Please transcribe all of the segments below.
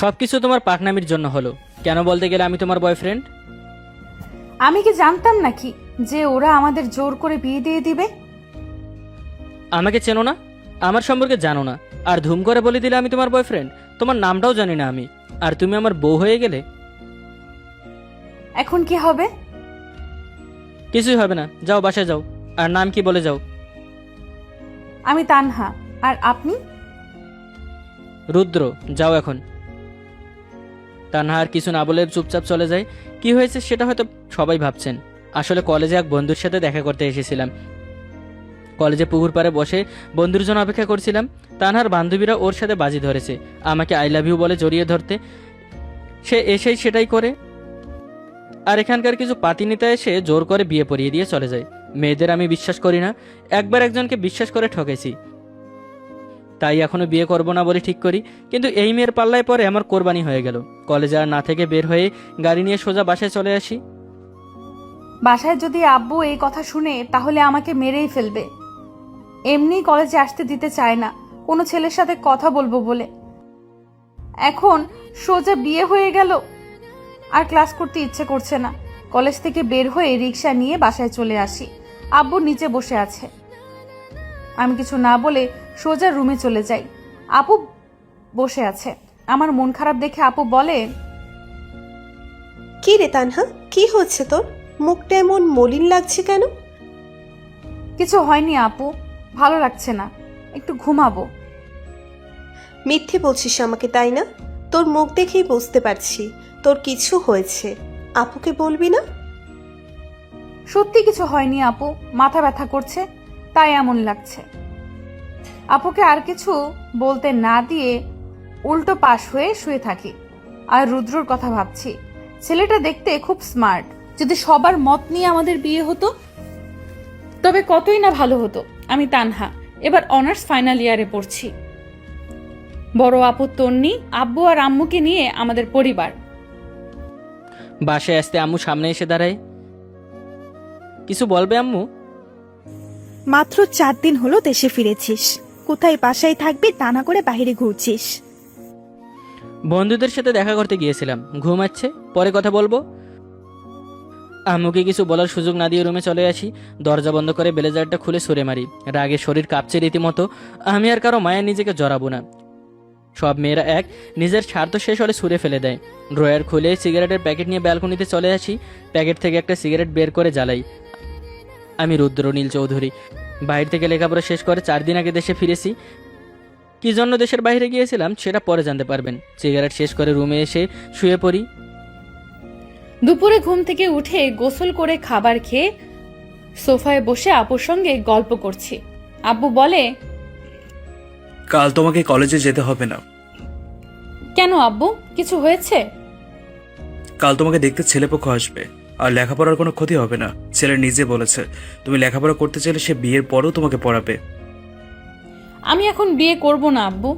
সবকিছু তোমার পাকনামির জন্য হলো। কেন বলতে গেলে আমি তোমার বয়ফ্রেন্ড। আমি কি জানতাম নাকি যে ওরা আমাদের জোর করে বিয়ে দিয়ে দিবে? আমাকে চেনো না, আমার সম্পর্কে জানো না, আর ধুম করে বলে দিলে আমি তোমার বয়ফ্রেন্ড। তোমার নামটাও জানি না আমি, আর তুমি আমার বউ হয়ে গেলে। এখন কি হবে? কিছুই হবে না, যাও বাসায় যাও। আর নাম কি বলে যাও? আমি তানহা। আর আপনি? রুদ্র। যাও এখন। তানহা আর কিছু না বলে চুপচাপ চলে যায়। কি হয়েছে সেটা হয়তো সবাই ভাবছেন। আসলে কলেজে এক বন্ধুর সাথে দেখা করতে এসেছিলাম। কলেজে পুকুর পাড়ে বসে বন্ধুর জন্য অপেক্ষা করছিলাম। তানহার বান্ধবীরা ওর সাথে বাজি ধরেছে আমাকে আই লাভ ইউ বলে জড়িয়ে ধরতে। সে এসেই সেটাই করে। আর এখানকার কিছু পাতিনেতা এসে জোর করে বিয়ে পড়িয়ে দিয়ে চলে যায়। মেয়েদের আমি বিশ্বাস করি না, একবার একজনকে বিশ্বাস করে ঠকেছি, তাই এখনো বিয়ে করব না বলে ঠিক করি। কিন্তু এই মেয়ের পাল্লায় পরে আমার কোরবানি হয়ে গেল। কলেজে আর না থেকে বের হয়ে গাড়ি নিয়ে সোজা বাসায় চলে আসি। বাসায় যদি আব্বু এই কথা শুনে তাহলে আমাকে মেরেই ফেলবে। এমনি কলেজে আসতে দিতে চায় না কোনো ছেলের সাথে কথা বলবো বলে। এখন সোজা বিয়ে হয়ে গেল। আর ক্লাস করতে ইচ্ছে করছে না। কলেজ থেকে বের হয়ে রিক্সা নিয়ে বাসায় চলে আসি। আব্বু নিচে বসে আছে। আমি কিছু না বলে সোজা রুমে চলে যাই। আপু বসে আছে। আমার মন খারাপ দেখে আপু বলে, কি রে তানহা, কি হচ্ছে তোর? মুখটা এমন মলিন লাগছে কেন? কিছু হয়নি আপু, ভালো লাগছে না, একটু ঘুমাবো। মিথ্যে বলছিস আমাকে, তাই না? তোর মুখ দেখেই বুঝতে পারছি তোর কিছু হয়েছে। আপুকে বলবি না? সত্যি কিছু হয়নি আপু, মাথা ব্যথা করছে তাই এমন লাগছে। আপুকে আর কিছু বলতে না দিয়ে উল্টো পাশ হয়ে শুয়ে থাকি। আর রুদ্রর কথা ভাবছি। ছেলেটা দেখতে খুব স্মার্ট। যদি সবার মত নিয়ে আমাদের বিয়ে হতো তবে কতই না ভালো হতো। আমি তানহা, এবার অনার্স ফাইনাল ইয়ারে পড়ছি। বড় আপু তন্নি, আব্বু আর আম্মুকে নিয়ে আমাদের পরিবার। বাসায় আসতে আম্মু সামনে এসে দাঁড়ায়। কিছু বলবে আম্মু? মাত্র 4 দিন হলো দেশে ফিরেছিস, কোথায় বাসায় থাকবি তা না করে বাইরে ঘুরছিস। বন্ধুদের সাথে দেখা করতে গিয়েছিলাম, ঘুমাচ্ছে, পরে কথা বলবো। আম্মুকে কিছু বলার সুযোগ না দিয়ে রুমে চলে আসি। দরজা বন্ধ করে ব্লেজারটা খুলে সরে মারি। রাগে শরীর কাঁপছে রীতিমতো। আমি আর কারো মায়ের নিজেকে জড়াবো না। সব মেয়েরা এক, নিজের স্বার্থ শেষ হলে ছুঁড়ে ফেলে দেয়। ড্রয়ার খুলে সিগারেটের প্যাকেট নিয়ে ব্যালকনিতে চলে আসি। প্যাকেট থেকে একটা সিগারেট বের করে জ্বালাই। আমি রুদ্রনীল চৌধুরী, বাইরে থেকে লেখাপড়া শেষ করে 4 দিন আগে দেশে ফিরেছি। কি জন্য দেশের বাইরে গিয়েছিলাম সেটা পরে জানতে পারবেন। সিগারেট শেষ করে রুমে এসে শুয়ে পড়ি। দুপুরে ঘুম থেকে উঠে গোসল করে খাবার খেয়ে সোফায় বসে আপুর সঙ্গে গল্প করছি। আব্বু বলে, কাল তোমাকে কলেজে যেতে হবে না। কেন আব্বু, কিছু হয়েছে? কাল তোমাকে দেখতে ছেলেপক্ষ আসবে, আর লেখাপড়ার কোনো ক্ষতি হবে না। ছেলে নিজে বলেছে তুমি লেখাপড়া করতে চাইলে সে বিয়ের পরেও তোমাকে পড়াবে। আমি এখন বিয়ে করব না আব্বু।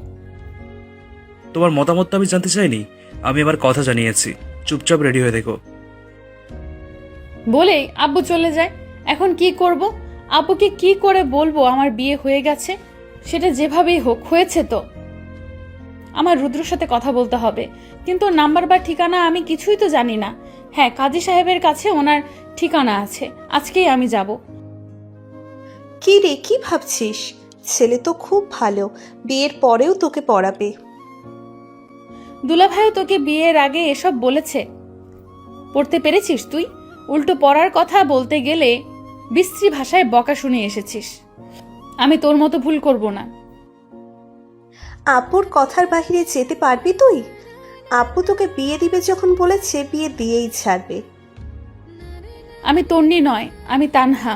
তোমার মতামত তো আমি জানতে চাইনি, আমি আমার কথা জানিয়েছি। চুপচাপ রেডি হয়ে দেখো। বলেই আব্বু চলে যায়। এখন কি করব? আব্বুকে কি করে বলবো আমার বিয়ে হয়ে গেছে? সেটা যেভাবেই হোক হয়েছে তো। আমার রুদ্রর সাথে কথা বলতে হবে, কিন্তু নাম্বার বা ঠিকানা আমি কিছুই তো জানি না। হ্যাঁ, কাজী সাহেবের কাছে ওনার ঠিকানা আছে, আজকেই আমি যাব। কি রে, কি ভাবছিস? ছেলে তো খুব ভালো, বিয়ের পরেও তোকে পড়াবে। দুলাভাইও তোকে বিয়ের আগে এসব বলেছে? পড়তে পেরেছিস তুই? উল্টো পড়ার কথা বলতে গেলে বিশ্রী ভাষায় বকা শুনে এসেছিস। আমি তোর মতো ভুল করব না। আপুর কথার বাহিরে যেতে পারবি তুই? আপু তোকে বিয়ে দিবে যখন বলেছে, বিয়ে দিয়েই ছাড়বে। আমি তন্নি নয়, আমি তানহা।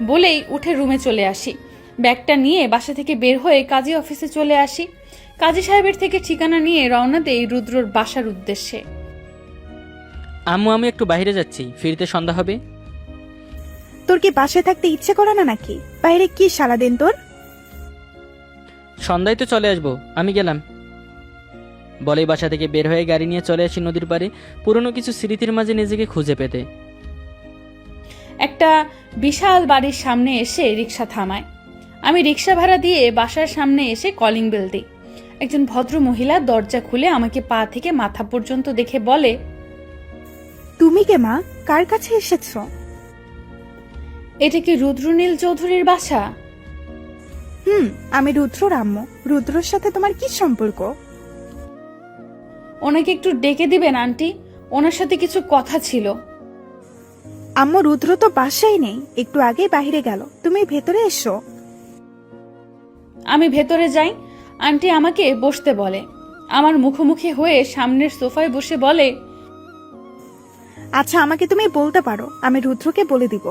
বলেই উঠে রুমে চলে আসি। ব্যাগটা নিয়ে বাসা থেকে বের হয়ে কাজী অফিসে চলে আসি। কাজী সাহেবের থেকে ঠিকানা নিয়ে রওনা দেই রুদ্রর বাসার উদ্দেশ্যে। আম্মু আমি একটু বাইরে যাচ্ছি, ফিরতে সন্ধ্যা হবে। তোর কি বাসায় থাকতে ইচ্ছে করে না নাকি? বাইরে কি সারাদিন তোর? সন্ধ্যায় তো চলে আসবো, আমি গেলাম। বলেই বাসা থেকে বের হয়ে গাড়ি নিয়ে চলে আসি নদীর পাড়ে, পুরনো কিছু স্মৃতির মাঝে নিজেকে খুঁজে পেতে। একটা বিশাল বাড়ির সামনে এসে রিক্সা থামায়। আমি রিক্সা ভাড়া দিয়ে বাসার সামনে এসে কলিং বেল দিই। একজন ভদ্র মহিলা দরজা খুলে আমাকে পা থেকে মাথা পর্যন্ত দেখে বলে, তুমি কে মা? কার কাছে এসেছো? এটা কি রুদ্রনীল চৌধুরীর বাসা? আমি রুদ্রর আম্মু। রুদ্রর সাথে তোমার কি সম্পর্ক? ওনাকে একটু ডেকে দিবেন আন্টি, ওনার সাথে কিছু কথা ছিল। আম্মু, রুদ্র তো বাসায় নেই, একটু আগেই বাইরে গেল। তুমি ভেতরে এসো। আমি ভেতরে যাই, আন্টি আমাকে বসতে বলে। আমার মুখোমুখি হয়ে সামনের সোফায় বসে বলে, আচ্ছা, আমাকে তুমি বলতে পারো, আমি রুদ্রকে বলে দিব।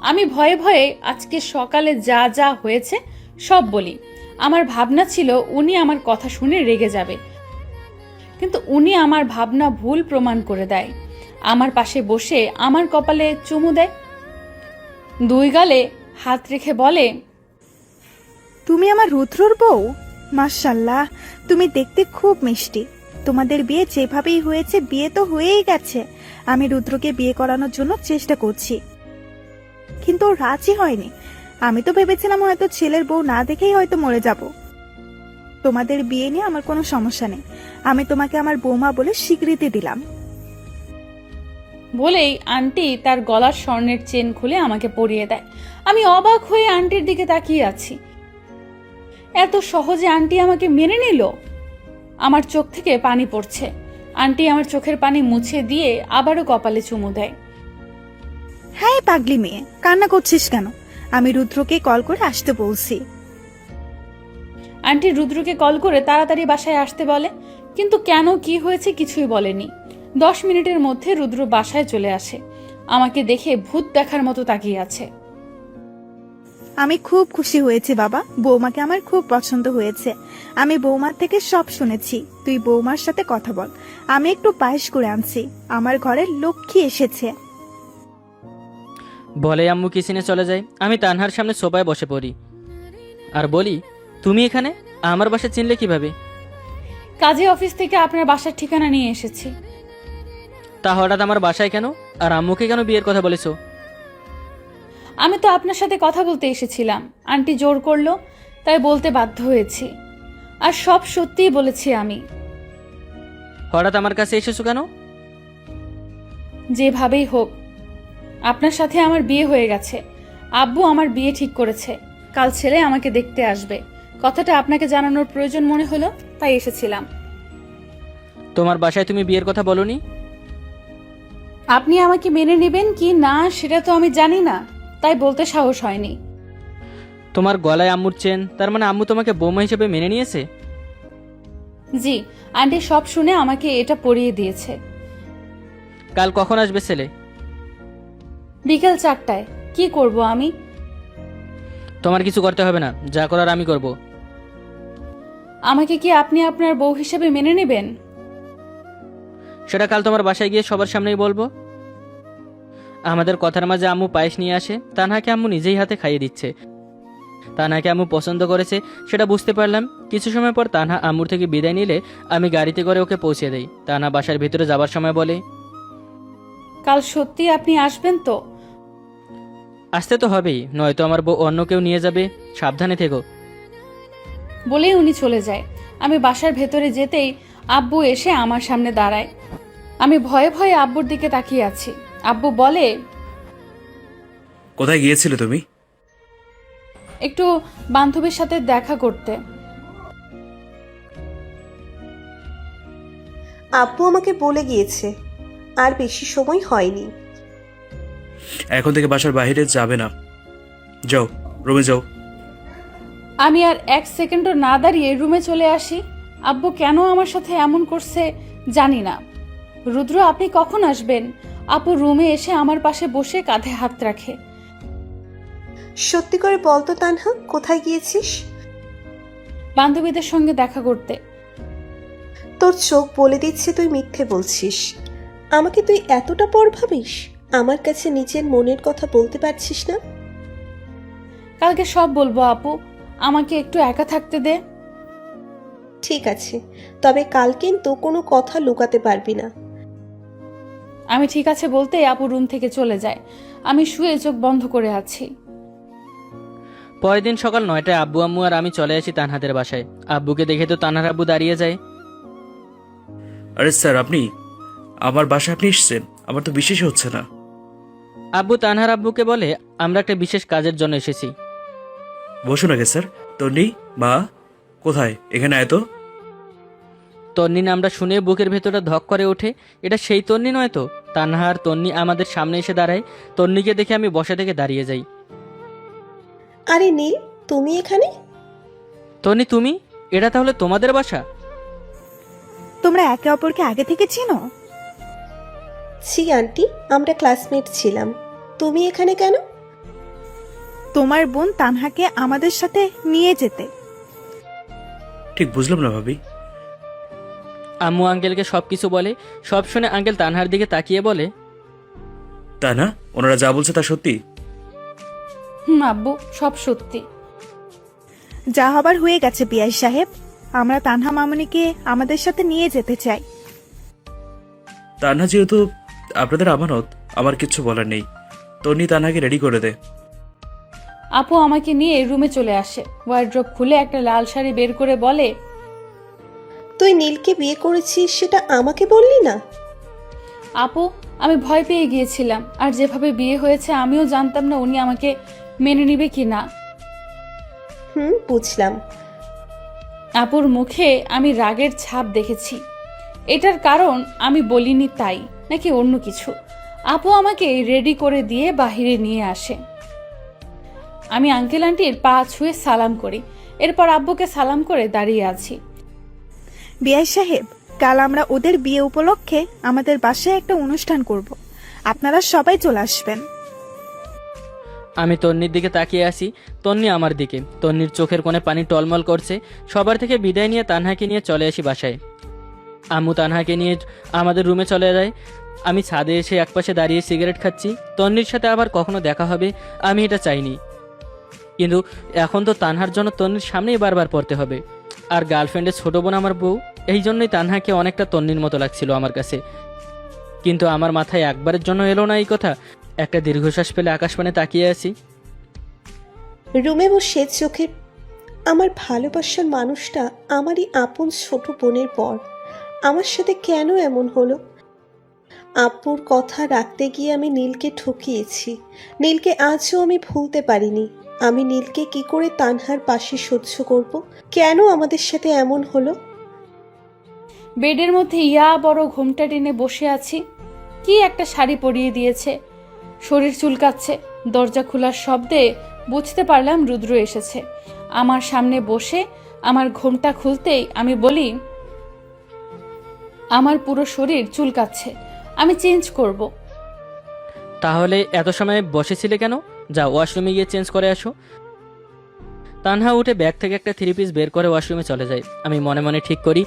আমি ভয়ে ভয়ে আজকে সকালে যা যা হয়েছে সব বলি। আমার ভাবনা ছিল উনি আমার কথা শুনে রেগে যাবে, কিন্তু উনি আমার ভাবনা ভুল প্রমাণ করে দেয়। আমার পাশে বসে আমার কপালে চুমু দেয়, দুই গালে হাত রেখে বলে, তুমি আমার রুদ্রর বউ? মাশাল্লাহ, তুমি দেখতে খুব মিষ্টি। তোমাদের বিয়ে যেভাবেই হয়েছে, বিয়ে তো হয়েই গেছে। আমি রুদ্রকে বিয়ে করানোর জন্য চেষ্টা করছি, কিন্তু ও রাজি হয়নি। আমি তো ভেবেছিলাম হয়তো ছেলের বউ না দেখেই হয়তো মরে যাব। তোমাদের বিয়ে নিয়ে আমার কোনো সমস্যা নেই, আমি তোমাকে আমার বৌমা বলে স্বীকৃতি দিলাম। বলেই আন্টি তার গলার স্বর্ণের চেন খুলে আমাকে পরিয়ে দেয়। আমি অবাক হয়ে আন্টির দিকে তাকিয়ে আছি। এত সহজে আন্টি আমাকে মেনে নিল? আমার চোখ থেকে পানি পড়ছে। আন্টি আমার চোখের পানি মুছে দিয়ে আবারও কপালে চুমু দেয়। হ্যাঁ পাগলি মেয়ে, কান্না করছিস কেন? আমি রুদ্রকে কল করে আসতে বলছি। আন্টি রুদ্রকে কল করে তাড়াতাড়ি বাসায় আসতে বলে, কিন্তু কেন কি হয়েছে কিছুই বলেনি। 10 মিনিটের মধ্যে রুদ্র বাসায় চলে আসে। আমাকে দেখে ভূত দেখার মতো তাকিয়ে আছে। আমি খুব খুশি হয়েছি বাবা, বৌমাকে আমার খুব পছন্দ হয়েছে। আমি বৌমার থেকে সব শুনেছি। তুই বৌমার সাথে কথা বল। আমি একটু পায়েস করে আনছি, আমার ঘরে লক্ষ্মী এসেছে। বলে আম্মু কিচেনে চলে যায়। আমি তানহার সামনে সোফায় বসে পড়ি আর বলি, তুমি এখানে? আমার বাসা চিনলে কিভাবে? কাজে অফিস থেকে আপনার বাসার ঠিকানা নিয়ে এসেছি। তা হঠাৎ আমার বাসায় কেন? আর আম্মুকে কেন বিয়ের কথা বলেছো? আমি তো আপনার সাথে কথা বলতে এসেছিলাম, আন্টি জোর করলো তাই বলতে বাধ্য হয়েছি। আর সব সত্যিই বলেছি আমি। হঠাৎ আমার কাছে এসেছো কেন? যেভাবেই হোক আপনার সাথে আমার বিয়ে হয়ে গেছে। আব্বু আমার বিয়ে ঠিক করেছে, কাল ছেলে আমাকে দেখতে আসবে। কথাটা আপনাকে জানানোর প্রয়োজন মনে হলো, তাই এসেছিলাম। তোমার বাসায় তুমি বিয়ের কথা বলনি? আপনি আমাকে মেনে নেবেন কি না সেটা তো আমি জানি না, তাই বলতে সাহস হয়নি। তোমার গলায় আম্মুর চেন, তার মানে আম্মু তোমাকে বৌমা হিসেবে মেনে নিয়েছে? জি, আন্টি সব শুনে আমাকে এটা পরিয়ে দিয়েছে। কাল কখন আসবে ছেলে? বিকেল 4টায়। কি করব আমি? তোমার কিছু করতে হবে না, যা করার আমি করব। আমাকে কি আপনি আপনার বউ হিসেবে মেনে নেবেন? সেটা কাল তোমার বাসায় গিয়ে সবার সামনেই বলবো। আমাদের কথার মাঝে আম্মু পায়েস নিয়ে আসে, তানহাকে আম্মু নিজেই হাতে খাইয়ে দিচ্ছে। তানহাকে আম্মু পছন্দ করেছে সেটা বুঝতে পারলাম। কিছু সময় পর তানহা আম্মুর থেকে বিদায় নিলে আমি গাড়িতে করে ওকে পৌঁছে দেই। তানহা বাসার ভিতরে যাবার সময় বলে, কাল সত্যি আপনি আসবেন তো? আসতে তো হবেই, নয়তো আমার বউ অন্য কেউ নিয়ে যাবে, সাবধানে থেকো। বলেই উনি চলে যায়। আমি বাসার ভেতরে যেতেই আব্বু এসে আমার সামনে দাঁড়ায়। আমি ভয়ে ভয়ে আব্বুর দিকে তাকিয়ে আছি। আব্বু বলে, কোথায় গিয়েছিলে তুমি? একটু বান্ধবীর সাথে দেখা করতে। আব্বু আমাকে বলে গিয়েছে, আর বেশি সময় হয়নি। এখন থেকে বাসার বাইরে যাবে না, যাও রুমে যাও। আমি আর 1 সেকেন্ডও না দাঁড়িয়ে রুমে চলে আসি। আব্বু কেন আমার সাথে এমন করছে জানি না। রুদ্র, আপনি কখন আসবেন? আপু রুমে এসে আমার পাশে বসে কাঁধে হাত রাখে। সত্যি করে বল তো তানহা, কোথায় গিয়েছিস? বান্ধবীদের সঙ্গে দেখা করতে। তোর চোখ বলে দিচ্ছে তুই মিথ্যে বলছিস। আমাকে তুই এতটা পর ভাবিস? আমার কাছে নিজের মনের কথা বলতে পারছিস না? কালকে সব বলবো আপু, আমাকে একটু একা থাকতে দে। ঠিক আছে, তবে কাল কিন্তু কোনো কথা লুকাতে পারবি না। আমি ঠিক আছে বলতে আপু রুম থেকে চলে যায়। আমি শুয়ে চোখ বন্ধ করে আছি। পরের দিন সকাল 9টায় আব্বু আম্মু আর আমি চলে আসি তানহাদের বাসায়। আব্বুকে দেখে তো তানহার আব্বু দাঁড়িয়ে যায়। আরে স্যার, আপনি আমার বাসায় আপনি এসেছেন? আমার তো বিশ্বাস হচ্ছে না। আব্বু তানহার আব্বুকে বলে, আমরা একটা বিশেষ কাজের জন্য এসেছি। বসুন আগে স্যার। তন্নি, মা কোথায়? এখানে আয় তো। তন্নি নামটা শুনে বুকের ভেতরটা ধক করে ওঠে। এটা সেই তন্নি নয় তো? তানহা আর তন্নি আমাদের সামনে এসে দাঁড়ায়। তন্নিকে দেখে আমি বসা থেকে দাঁড়িয়ে যাই। আরে নীল, তুমি এখানে? তন্নি, তুমি? এটা তাহলে তোমাদের বাসা? তোমরা একে অপরকে আগে থেকে চিনো? ছি আন্টি, আমরা ক্লাসমেট ছিলাম। তুমি এখানে কেন? তোমার বোন তানহাকে আমাদের সাথে নিয়ে যেতে। ঠিক বুঝলাম না ভাবি। আম্মু আঙ্কেলকে সবকিছু বলে। সব শুনে আঙ্কেল তানহার দিকে তাকিয়ে বলে, তা না, ওনারা যা বলছে তা সত্যি? আব্বু, সব সত্যি। যা হবার হয়ে গেছে বিআই সাহেব। আমরা তানহা মামুনিকে আমাদের সাথে নিয়ে যেতে চাই। তানহা যেহেতু আপনাদের আমানত, আমার কিচ্ছু বলার নেই। তন্নি তানহাকে রেডি করে দে। আপু আমাকে নিয়ে রুমে চলে আসে। ওয়ার্ড্রপ খুলে একটা লাল শাড়ি বের করে বলে, তুই নীলকে বিয়ে করেছিস সেটা আমাকে বললি না? আপু, আমি ভয় পেয়ে গিয়েছিলাম। আর যেভাবে বিয়ে হয়েছে আমিও জানতাম না উনি আমাকে মেনে নিবে কি না। বুঝলাম। আপুর মুখে আমি রাগের ছাপ দেখেছি। এটার কারণ আমি বলিনি তাই, নাকি অন্য কিছু? আপু আমাকে রেডি করে দিয়ে বাহিরে নিয়ে আসে। আমি আঙ্কেল আন্টির পা ছুঁয়ে সালাম করি। এরপর আব্বুকে সালাম করে দাঁড়িয়ে আছি। বিআই সাহেব, কাল আমরা ওদের বিয়ে উপলক্ষে আমাদের বাসায় একটা অনুষ্ঠান করব। আপনারা সবাই চলে আসবেন। আমি তন্নির দিকে তাকিয়ে আসি, তন্নি আমার দিকে। তন্নির চোখের কোণে পানি টলমল করছে। সবার থেকে বিদায় নিয়ে তানহাকে নিয়ে চলে আসি বাসায়। আম্মু তানহাকে নিয়ে আমাদের রুমে চলে যায়। আমি ছাদে এসে একপাশে দাঁড়িয়ে সিগারেট খাচ্ছি। তন্নির সাথে আবার কখনো দেখা হবে আমি এটা চাইনি, কিন্তু এখন তো তানহার জন্য তন্নির সামনেই বারবার পড়তে হবে। আর গার্লফ্রেন্ডের ছোট বোন আমার বউ, এই জন্যই তানহাকে অনেকটা তন্নির মতো লাগছিল আমার কাছে। কিন্তু আমার মাথায় একবারের জন্য এলো না এই কথা। একটা দীর্ঘশ্বাস ফেলে আকাশপানে তাকিয়ে আছি। রুমে বসে চোখে আমার ভালোবাসার মানুষটা আমারই আপন ছোট বোনের পর আমার সাথে কেন এমন হলো? আপুর কথা রাখতে গিয়ে আমি নীলকে ঠকিয়েছি। নীলকে আজও আমি ভুলতে পারিনি। আমি নীলকে কি করে তানহার পাশে সহ্য করব? কেন আমাদের সাথে এমন হলো? বেডের মধ্যে ইয়া বড় ঘোমটা টেনে বসে আছি। কি একটা শাড়ি পরিয়ে দিয়েছে। শরীর চুলকাচ্ছে। দরজা খোলার শব্দে বুঝতে পারলাম রুদ্র এসেছে। আমার সামনে বসে আমার ঘোমটা খুলতেই আমি বলি, আমার পুরো শরীর চুলকাচ্ছে, আমি চেঞ্জ করব। তাহলে এত সময় বসেছিলে কেন? যাও ওয়াশরুমে গিয়ে চেঞ্জ করে আসো। তানহা উঠে ব্যাগ থেকে একটা 3 পিস বের করে ওয়াশরুমে চলে যায়। আমি মনে মনে ঠিক করি,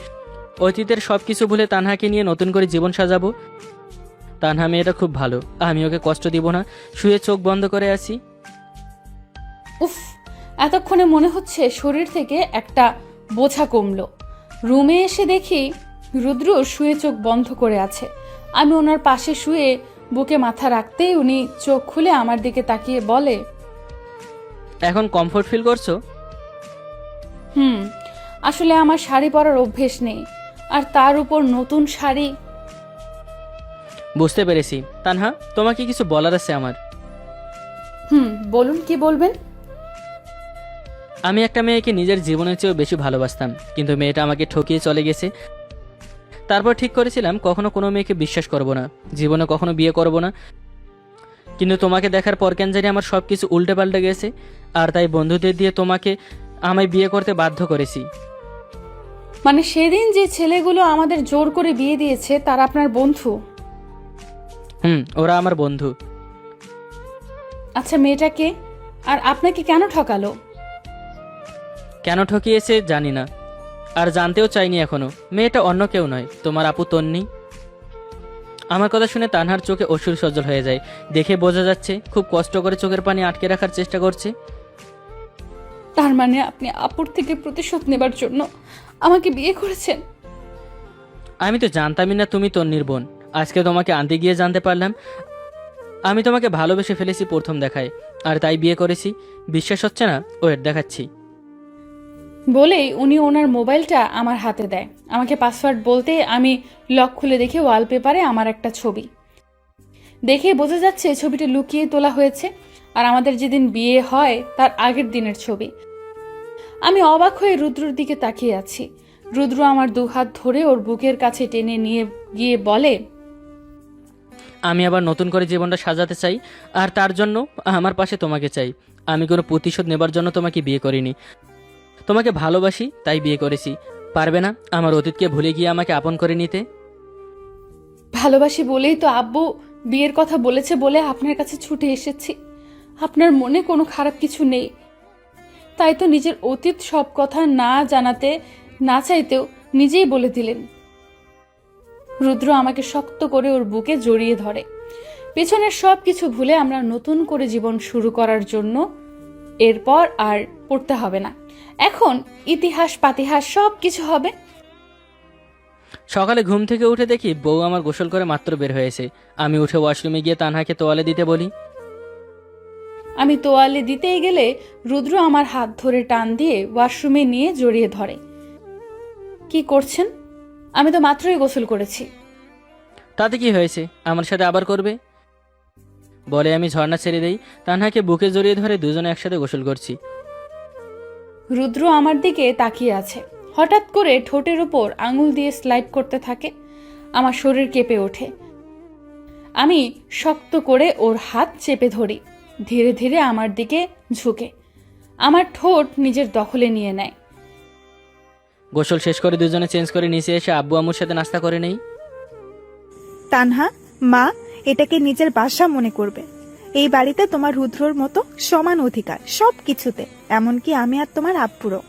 অতীতের সব কিছু ভুলে তানহাকে নিয়ে নতুন করে জীবন সাজাবো। তানহা মেয়েটা খুব ভালো, আমি ওকে কষ্ট দিব না। শুয়ে চোখ বন্ধ করে আসি। উফ, এতক্ষণে মনে হচ্ছে শরীর থেকে একটা বোঝা কমলো। রুমে এসে দেখি রুদ্র শুয়ে চোখ বন্ধ করে আছে। আমি ওনার পাশে শুয়ে বুকে মাথা রাখতেই উনি চোখ খুলে আমার দিকে তাকিয়ে বলে, এখন কমফোর্ট ফিল করছো? আসলে আমার শাড়ি পরার অভ্যেস নেই, আর তার উপর নতুন শাড়ি। বুঝতে পেরেছি। তানহা, তোমাকে কিছু বলার আছে আমার। বলুন, কি বলবেন? আমি একটা মেয়েকে নিজের জীবনের চেয়েও বেশি ভালোবাসতাম, কিন্তু মেয়েটা আমাকে ঠকিয়ে চলে গেছে। তারপর ঠিক করেছিলাম কখনো কোনো মেয়েকে বিশ্বাস করব না, জীবনে কখনো বিয়ে করব না। কিন্তু তোমাকে দেখার পর কেন জানি আমার সব কিছু উল্টে পাল্টে গেছে। আর তাই বন্ধুদের দিয়ে তোমাকে আমায় বিয়ে করতে বাধ্য করেছি। মানে সেদিন যে ছেলেগুলো আমাদের জোর করে বিয়ে দিয়েছে তারা আপনার বন্ধু? ওরা আমার বন্ধু। আচ্ছা, মেয়েটাকে আর আপনাকে কেন ঠকালো? কেন ঠকিয়েছে জানি না, আর জানতেও চাইনি এখনো। মেয়েটা অন্য কেউ নয়, তোমার আপু তন্নি। আমার কথা শুনে তানহার চোখে অশ্রু সজল হয়ে যায়। দেখে বোঝা যাচ্ছে খুব কষ্ট করে চোখের পানি আটকে রাখার চেষ্টা করছে। তার মানে আপনি আপুর থেকে প্রতিশোধ নেবার জন্য আমাকে বিয়ে করেছেন? আমি তো জানতামই না তুমি তন্নির বোন। আজকে তোমাকে আনতে গিয়ে জানতে পারলাম আমি তোমাকে ভালোবেসে ফেলেছি প্রথম দেখায়। আর তাই বিয়ে করেছি। বিশ্বাস হচ্ছে না? ওয়েট দেখাচ্ছি। বলেই উনি ওনার মোবাইলটা আমার হাতে দেয়। আমাকে পাসওয়ার্ড বলতে আমি লক খুলে দেখি ওয়ালপেপারে আমার একটা ছবি। দেখে বোঝা যাচ্ছে ছবিটা লুকিয়ে তোলা হয়েছে, আর আমাদের যেদিন বিয়ে হয় তার আগের দিনের ছবি। আমি অবাক হয়ে রুদ্রর দিকে তাকিয়ে আছি। রুদ্র আমার দুহাত ধরে ওর বুকের কাছে টেনে নিয়ে গিয়ে বলে, আমি আবার নতুন করে জীবনটা সাজাতে চাই, আর তার জন্য আমার পাশে তোমাকে চাই। আমি কোনো প্রতিশোধ নেবার জন্য তোমাকে বিয়ে করিনি, তোমাকে ভালোবাসি তাই বিয়ে করেছি। পারবে না আমার অতীতকে ভুলে গিয়ে আমাকে আপন করে নিতে? ভালোবাসি বলেই তো আব্বু বিয়ের কথা বলেছে বলে আপনার কাছে ছুটে এসেছি। আপনার মনে কোনো খারাপ কিছু নেই, তাই তো নিজের অতীত সব কথা না জানাতে না চাইতেও নিজেই বলে দিলেন। রুদ্র আমাকে শক্ত করে ওর বুকে জড়িয়ে ধরে। পেছনের সব কিছু ভুলে আমরা নতুন করে জীবন শুরু করার জন্য এরপর আর পড়তে হবে না। এখন ইতিহাস পাতিহাস সব কিছু হবে। সকালে ঘুম থেকে উঠে দেখি বউ আমার গোসল করে মাত্র বের হয়েছে। আমি উঠে ওয়াশরুমে গিয়ে তানহাকে তোয়ালে দিতে বলি। আমি তোয়ালে দিতেই গেলে রুদ্র আমার হাত ধরে টান দিয়ে ওয়াশরুমে নিয়ে জড়িয়ে ধরে। কি করছেন? আমি তো মাত্রই গোসল করেছি। তাতে কি হয়েছে, আমার সাথে আবার করবে বলে আমি ঝর্ণা ছেড়ে দেই। তানহাকে বুকে জড়িয়ে ধরে দুজনে একসাথে গোসল করছি। রুদ্র আমার দিকে তাকিয়ে আছে। হঠাৎ করে ঠোঁটের উপর আঙুল দিয়ে স্লাইড করতে থাকে। আমার শরীর কেঁপে ওঠে। আমি শক্ত করে ওর হাত চেপে ধরি। ধীরে ধীরে আমার দিকে ঝুঁকে আমার ঠোঁট নিজের দখলে নিয়ে নেয়। গোসল শেষ করে দুজনে চেঞ্জ করে নিচে এসে আব্বু আম্মুর সাথে নাস্তা করে নেই। তানহা, মা এটাকে নিজের বাসা মনে করবে। এই বাড়িতে তোমার রুদ্রর মতো সমান অধিকার সব কিছুতে, এমনকি আমি আর তোমার আব্বুরও।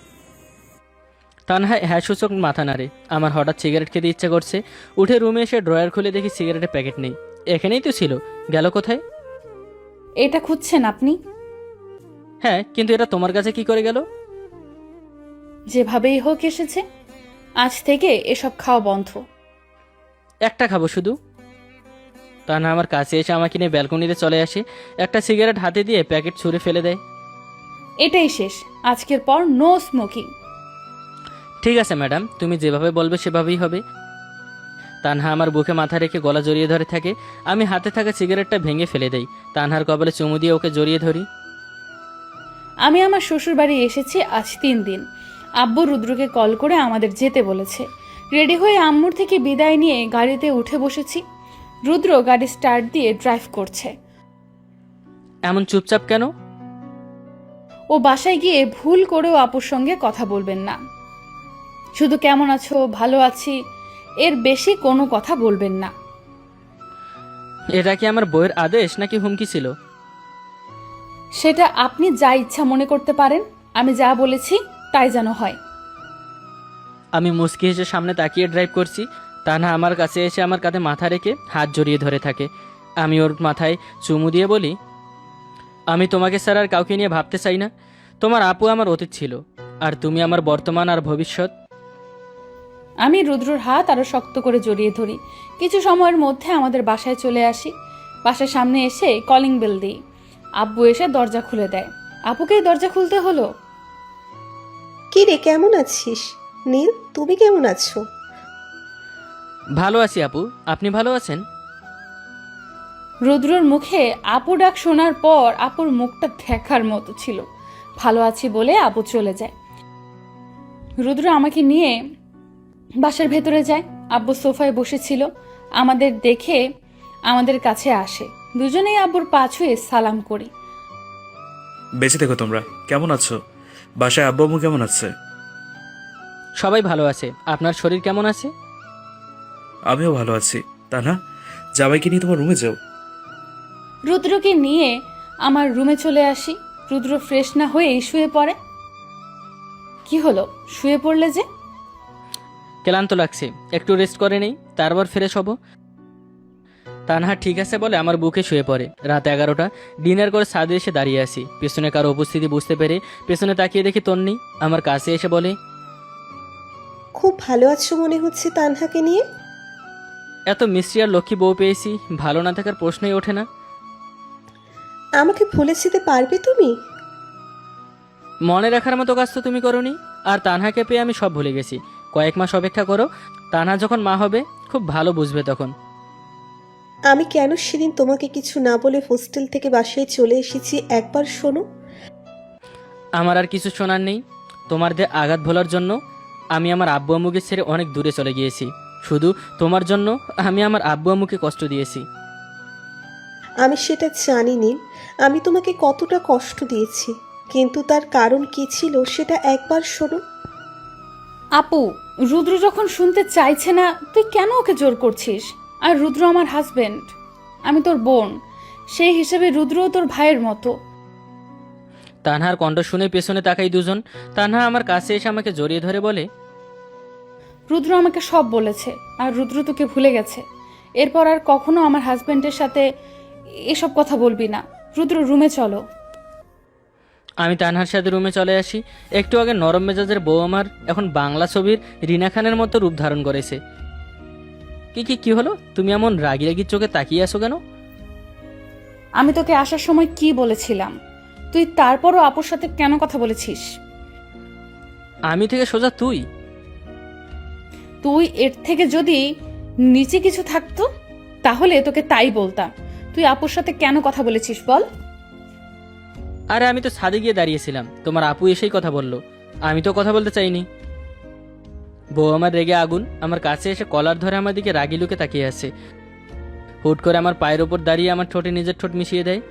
তানহা হ্যাঁ সূচক মাথা নাড়ে। আমার হঠাৎ সিগারেট খেতে ইচ্ছা করছে। উঠে রুমে এসে ড্রয়ার খুলে দেখি সিগারেটের প্যাকেট নেই। এখানেই তো ছিল, গেল কোথায়? এটা খুঁজছেন আপনি? হ্যাঁ, কিন্তু এটা তোমার কাছে কি করে গেল? যেভাবেই হোক এসেছে। আজ থেকে এসব খাওয়া বন্ধ। একটা খাবো শুধু। তানহা আমার কাছে এসে আমাকে নিয়ে ব্যালকনিতে চলে আসে। একটা সিগারেট হাতে দিয়ে প্যাকেট ছুঁড়ে ফেলে দেয়। এটাই শেষ, আজকের পর নো স্মোকিং। ঠিক আছে ম্যাডাম, তুমি যেভাবে বলবে সেভাবেই হবে। তানহা আমার বুকে মাথা রেখে গলা জড়িয়ে ধরে থাকে। আমি হাতে থাকা সিগারেটটা ভেঙে ফেলে দেই। তানহার কপালে চুমু দিয়ে ওকে জড়িয়ে ধরি। আমি আমার শ্বশুর বাড়ি এসেছি আজ 3 দিন। আব্বু রুদ্রকে কল করে আমাদের যেতে বলেছে। রেডি হয়ে আম্মুর থেকে বিদায় নিয়ে গাড়িতে উঠে বসেছি। রুদ্র গাড়ি স্টার্ট দিয়ে ড্রাইভ করছে। এমন চুপচাপ কেন? ও বাসায় গিয়ে ভুল করেও আপুর সঙ্গে কথা বলবেন না। শুধু কেমন আছো, ভালো আছি, এর বেশি কোনো কথা বলবেন না। এটা কি আমার বইয়ের আদেশ নাকি হুমকি ছিল? সেটা আপনি যা ইচ্ছা মনে করতে পারেন। আমি যা বলেছি তাই যেন হয়। আমি মুচকি হেসে সামনে তাকিয়ে ড্রাইভ করছি। তানহা আমার কাছে এসে আমার কাঁধে মাথা রেখে হাত জড়িয়ে ধরে থাকে। আমি ওর মাথায় চুমু দিয়ে বলি, আমি তোমাকে স্যার আর কাউকে নিয়ে ভাবতে চাই না। তোমার আপু আমার অতীত ছিল, আর তুমি আমার বর্তমান আর ভবিষ্যৎ। আমি রুদ্রর হাত আরো শক্ত করে জড়িয়ে ধরি। কিছু সময়ের মধ্যে আমাদের বাসায় চলে আসি। বাসার সামনে এসে কলিং বেল দিই। আব্বু এসে দরজা খুলে দেয়। আপুকেই দরজা খুলতে হলো। কি রে, কেমন আছিস? নীল, তুমি কেমন আছো? ভালো আছি আপু, আপনি ভালো আছেন? রুদ্রর মুখে আপু ডাক শোনার পর আপুর মুখটা দেখার মতো ছিল। ভালো আছি বলে আপু চলে যায়। রুদ্র আমাকে নিয়ে বাসার ভেতরে যায়। আব্বু সোফায় বসেছিল। আমাদের দেখে আমাদের কাছে আসে। দুজনেই আব্বুর পা ছুঁয়ে সালাম করি। বেঁচে দেখো তোমরা, কেমন আছো? বাসায় আব্বু আম্মু কেমন আছে? সবাই ভালো আছে। আপনার শরীর কেমন আছে? আমিও ভালো আছি। তা না, জামাইকে নিয়ে তোমার রুমে যাও। রুদ্রকে নিয়ে আমার রুমে চলে আসি। রুদ্র ফ্রেশ না হয়েই শুয়ে পড়ে। কি হলো, শুয়ে পড়লে যে? ক্লান্ত লাগছে, একটু রেস্ট করে নেই, তারপর ফ্রেশ হব। তানহা ঠিক আছে বলে আমার বুকে শুয়ে পড়ে। রাত 11টা। ডিনার করে ছাদে এসে দাঁড়িয়ে আসি। পেছনে কারো উপস্থিতি বুঝতে পেরে পেছনে তাকিয়ে দেখি তন্নি আমার কাছে এসে বলে, খুব ভালো আছো মনে হচ্ছে তানহাকে নিয়ে। এত মিষ্টি আর লক্ষ্মী বউ পেয়েছি, ভালো না থাকার প্রশ্নই ওঠে না। আমাকে ভুলে যেতে পারবে তুমি? মনে রাখার মতো কাজ তো তুমি করোনি। আর তানহাকে পেয়ে আমি সব ভুলে গেছি। কয়েক মাস অপেক্ষা করো, তানহা যখন মা হবে খুব ভালো বুঝবে তখন। আমি কেন সেদিন তোমাকে কিছু না বলে হোস্টেল থেকে বাসায় চলে এসেছি একবার শোনো। আমার আর কিছু শোনার নেই। তোমার দিয়ে আঘাত ভোলার জন্য আমি আমার আব্বু আম্মুকে ছেড়ে অনেক দূরে চলে গিয়েছি। শুধু তোমার জন্য আমি আমার আব্বু আম্মুকে কষ্ট দিয়েছি। আমি সেটা জানি নীল, আমি তোমাকে কতটা কষ্ট দিয়েছি, কিন্তু তার কারণ কি ছিল সেটা একবার শোনো। আপু, রুদ্র যখন শুনতে চাইছে না তুই কেন ওকে জোর করছিস? আর রুদ্র আমার হাজবেন্ড, আমি তোর বোন, সেই হিসেবে রুদ্রও তোর ভাইয়ের মতো। তানহার কণ্ঠ শুনে পেছনে তাকাই দুজন। তানহা আমার কাছে এসে আমাকে জড়িয়ে ধরে বলে, রুদ্র আমাকে সব বলেছে, আর রুদ্র তোকে ভুলে গেছে। এরপর আর কখনো আমার হাজবেন্ডের সাথে এসব কথা বলবি না। রুদ্র, রুমে চলো। আমি তানহার সাথে রুমে চলে আসি। একটু আগে নরম মেজাজের বউ আমার এখন বাংলা ছবির রিনা খানের মতো রূপ ধারণ করেছে। কি হলো? তুমি এমন রাগি রাগি চোখে তাকিয়ে আছো কেন? আমি তোকে আসার সময় কি বলেছিলাম? তুই তারপরও আপুর সাথে কেন কথা বলেছিস? আমি থেকে সোজা তুই। তুই এর থেকে যদি নিচে কিছু থাকতো তাহলে তোকে তাই বলতাম। তুই আপুর সাথে কেন কথা বলেছিস বল? আরে আমি তো ছাদে গিয়ে দাঁড়িয়েছিলাম, তোমার আপু এসেই কথা বললো। আমি তো কথা বলতে চাইনি। বউ আমার রেগে আগুন, আমার কাছে এসে কলার ধরে আমার দিকে রাগি লুকে তাকিয়ে আছে। হুট করে আমার পায়ের ওপর দাঁড়িয়ে আমার ঠোঁটে নিজের ঠোঁট মিশিয়ে দেয়।